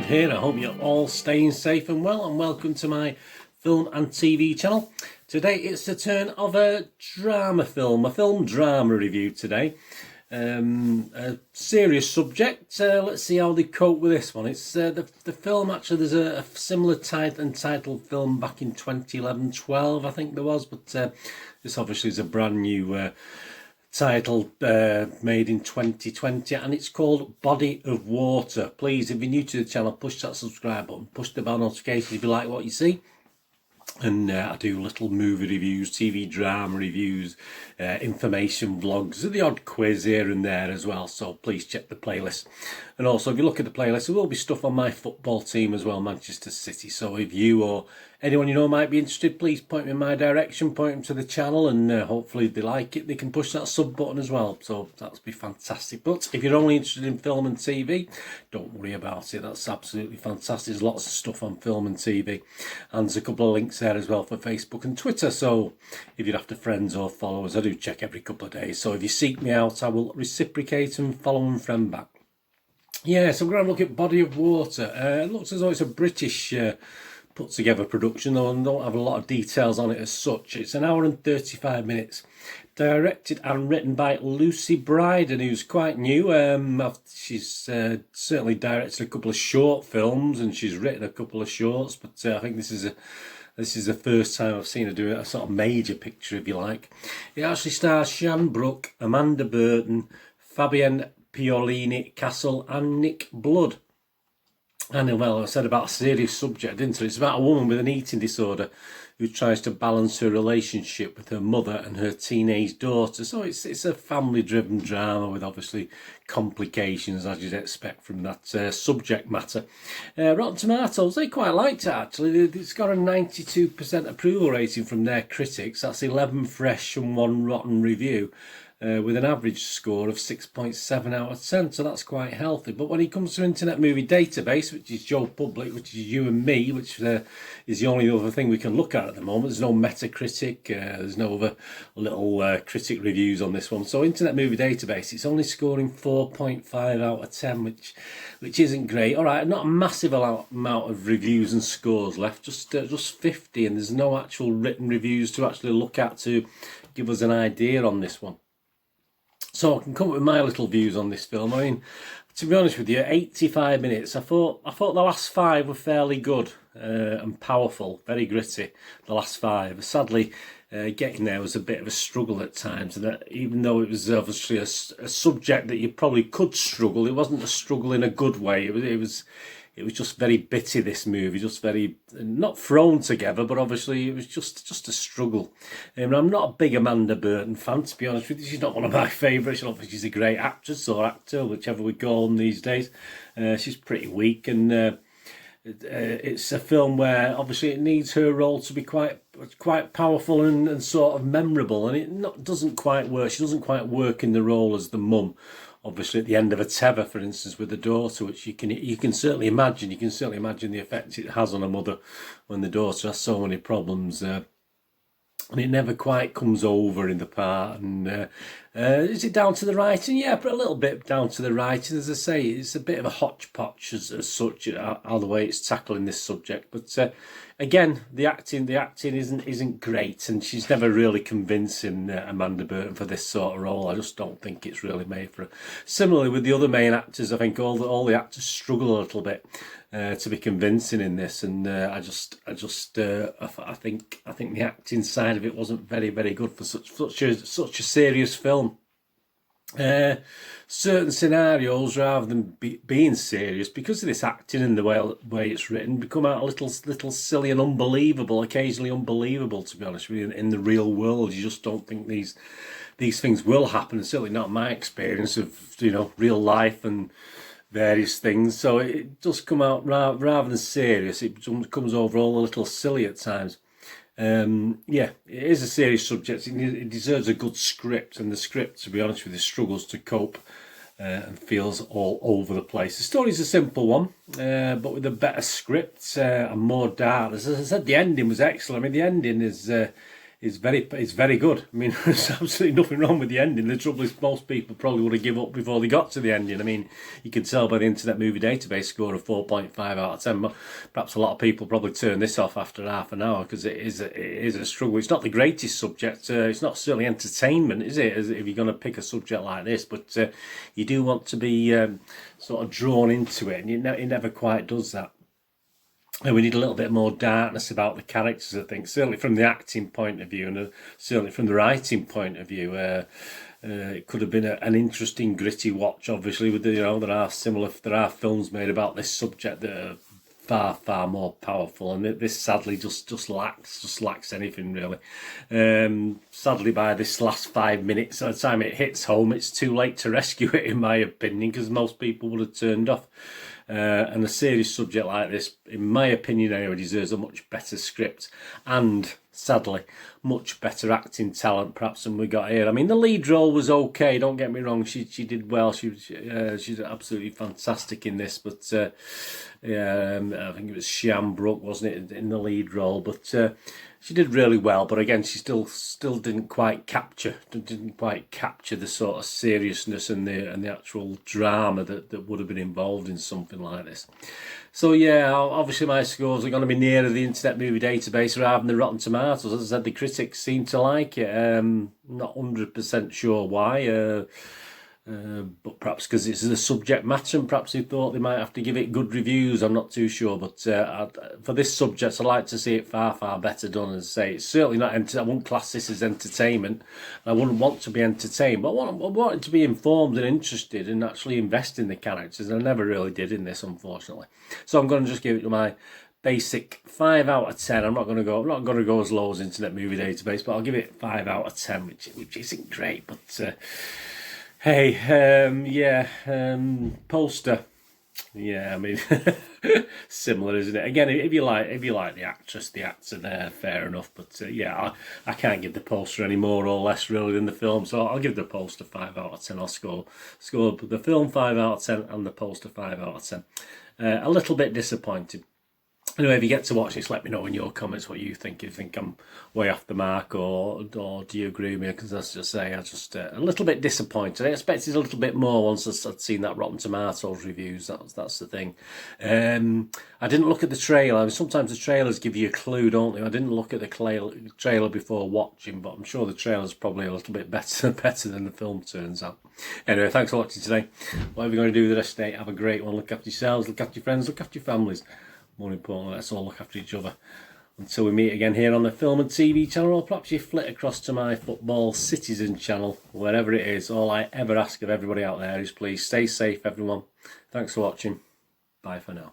here. I hope you're all staying safe and well, and welcome to my film and TV channel. Today it's the turn of a drama film, a film drama review today. A serious subject. Let's see how they cope with this one. It's the film, actually there's a similar entitled film back in 2011-12 I think there was, but this obviously is a brand new title made in 2020, and it's called Body of Water. Please, if you're new to the channel, push that subscribe button, push the bell notification if you like what you see. And I do little movie reviews, TV drama reviews, information vlogs, the odd quiz here and there as well, so please check the playlist. And also, if you look at the playlist, there will be stuff on my football team as well, Manchester City, so if you or anyone you know might be interested, please point them in my direction, point them to the channel, and hopefully if they like it, they can push that sub button as well, so that'll be fantastic. But if you're only interested in film and TV, don't worry about it, that's absolutely fantastic. There's lots of stuff on film and TV, and there's a couple of links there as well for Facebook and Twitter, so if you're after friends or followers, I do check every couple of days, so if you seek me out, I will reciprocate and follow and friend back. Yeah, so we're going to look at Body of Water. It looks as though it's a British put together production, though I don't have a lot of details on it as such. It's an hour and 35 minutes, directed and written by Lucy Bryden, who's quite new. She's certainly directed a couple of short films and she's written a couple of shorts, but I think this is the first time I've seen her do a sort of major picture, if you like. It actually stars Sian, Brooke, Amanda Burton, Fabienne Piolini Castle and Nick Blood. And well, I said about a serious subject, didn't I? It's about a woman with an eating disorder who tries to balance her relationship with her mother and her teenage daughter. So it's a family-driven drama with obviously complications, as you'd expect from that subject matter. Rotten Tomatoes, they quite liked it actually. It's got a 92% approval rating from their critics. That's 11 fresh and 1 rotten review. With an average score of 6.7 out of 10, so that's quite healthy. But when it comes to Internet Movie Database, which is Joe Public, which is you and me, which is the only other thing we can look at the moment, there's no Metacritic, there's no other little critic reviews on this one. So Internet Movie Database, it's only scoring 4.5 out of 10, which isn't great. All right, not a massive amount of reviews and scores left, just 50, and there's no actual written reviews to actually look at to give us an idea on this one. So I can come up with my little views on this film. I mean, to be honest with you, 85 minutes. I thought the last 5 were fairly good and powerful, very gritty. The last 5. Sadly, getting there was a bit of a struggle at times. And that, even though it was obviously a subject that you probably could struggle, it wasn't a struggle in a good way. It was just very bitty, this movie, just very, not thrown together, but obviously it was just a struggle. I'm not a big Amanda Burton fan, to be honest with you. She's not one of my favourites. Obviously she's a great actress or actor, whichever we call them these days. She's pretty weak, and it's a film where obviously it needs her role to be quite powerful and sort of memorable, and it doesn't quite work. She doesn't quite work in the role as the mum. Obviously, at the end of a tether, for instance, with the daughter, which you can certainly imagine. You can certainly imagine the effect it has on a mother when the daughter has so many problems, and it never quite comes over in the part. And is it down to the writing? Yeah, but a little bit down to the writing. As I say, it's a bit of a hodgepodge as such, how the way it's tackling this subject. But again, the acting isn't great, and she's never really convincing Amanda Burton for this sort of role. I just don't think it's really made for her. Similarly with the other main actors, I think all the actors struggle a little bit to be convincing in this, and I think the acting side of it wasn't very good for such a serious film. Certain scenarios, rather than being serious, because of this acting and the way it's written, become out a little silly and unbelievable, occasionally unbelievable, to be honest with you. In the real world, you just don't think these things will happen, and certainly not my experience of real life and various things. So it does come out rather than serious. It comes over all a little silly at times. Yeah, it is a serious subject. It deserves a good script, and the script, to be honest with you, struggles to cope and feels all over the place. The story's a simple one, but with a better script and more data. As I said, the ending was excellent. I mean, the ending is is very good. I mean, there's absolutely nothing wrong with the ending. The trouble is, most people probably would have given up before they got to the ending. I mean, you can tell by the Internet Movie Database score of 4.5 out of 10. But perhaps a lot of people probably turn this off after half an hour because it is a struggle. It's not the greatest subject. It's not certainly entertainment, is it? If you're going to pick a subject like this, but you do want to be sort of drawn into it, and it never quite does that. And we need a little bit more darkness about the characters, I think, certainly from the acting point of view, and certainly from the writing point of view. It could have been an interesting, gritty watch. Obviously, with there are films made about this subject that are far more powerful, and this sadly just lacks anything really. Sadly, by this last 5 minutes, by the time it hits home, it's too late to rescue it, in my opinion, because most people would have turned off. And a serious subject like this, in my opinion anyway, deserves a much better script and, sadly, much better acting talent perhaps than we got here. I mean, the lead role was okay, don't get me wrong, she did well, she's absolutely fantastic in this, but I think it was Sian, Brooke, wasn't it, in the lead role, but she did really well, but again, she still didn't quite capture the sort of seriousness and the actual drama that would have been involved in something like this. So yeah, obviously my scores are going to be nearer the Internet Movie Database rather than the Rotten Tomatoes. As I said, the critics seem to like it. Not 100% sure why. But perhaps because it's the subject matter, and perhaps they thought they might have to give it good reviews. I'm not too sure, but for this subject, I like to see it far better done. As I say, it's certainly not. I wouldn't class this as entertainment. I wouldn't want to be entertained, but I wanted to be informed and interested and actually invest in the characters. And I never really did in this, unfortunately. So I'm going to just give it my basic 5 out of 10. I'm not going to go as low as Internet Movie Database, but I'll give it 5 out of 10, which isn't great, but. Hey, poster. Yeah, I mean, similar, isn't it? Again, if you like the actress, the actor there, fair enough. But yeah, I can't give the poster any more or less really than the film, so I'll give the poster 5 out of 10. I'll score the film 5 out of 10 and the poster 5 out of 10. A little bit disappointed. Anyway, if you get to watch this, let me know in your comments what you think. You think I'm way off the mark, or do you agree with me? Because as I say, I just a little bit disappointed. I expected a little bit more once I'd seen that Rotten Tomatoes reviews. That's the thing. I didn't look at the trailer. I mean, sometimes the trailers give you a clue, don't they? I didn't look at the trailer before watching, but I'm sure the trailer's probably a little bit better than the film turns out. Anyway, thanks for watching today. Whatever you're going to do with the rest of the day, have a great one. Look after yourselves, look after your friends, look after your families. More importantly, let's all look after each other. Until we meet again here on the Film and TV channel, or perhaps you flit across to my Football Citizen channel, wherever it is. All I ever ask of everybody out there is please stay safe, everyone. Thanks for watching. Bye for now.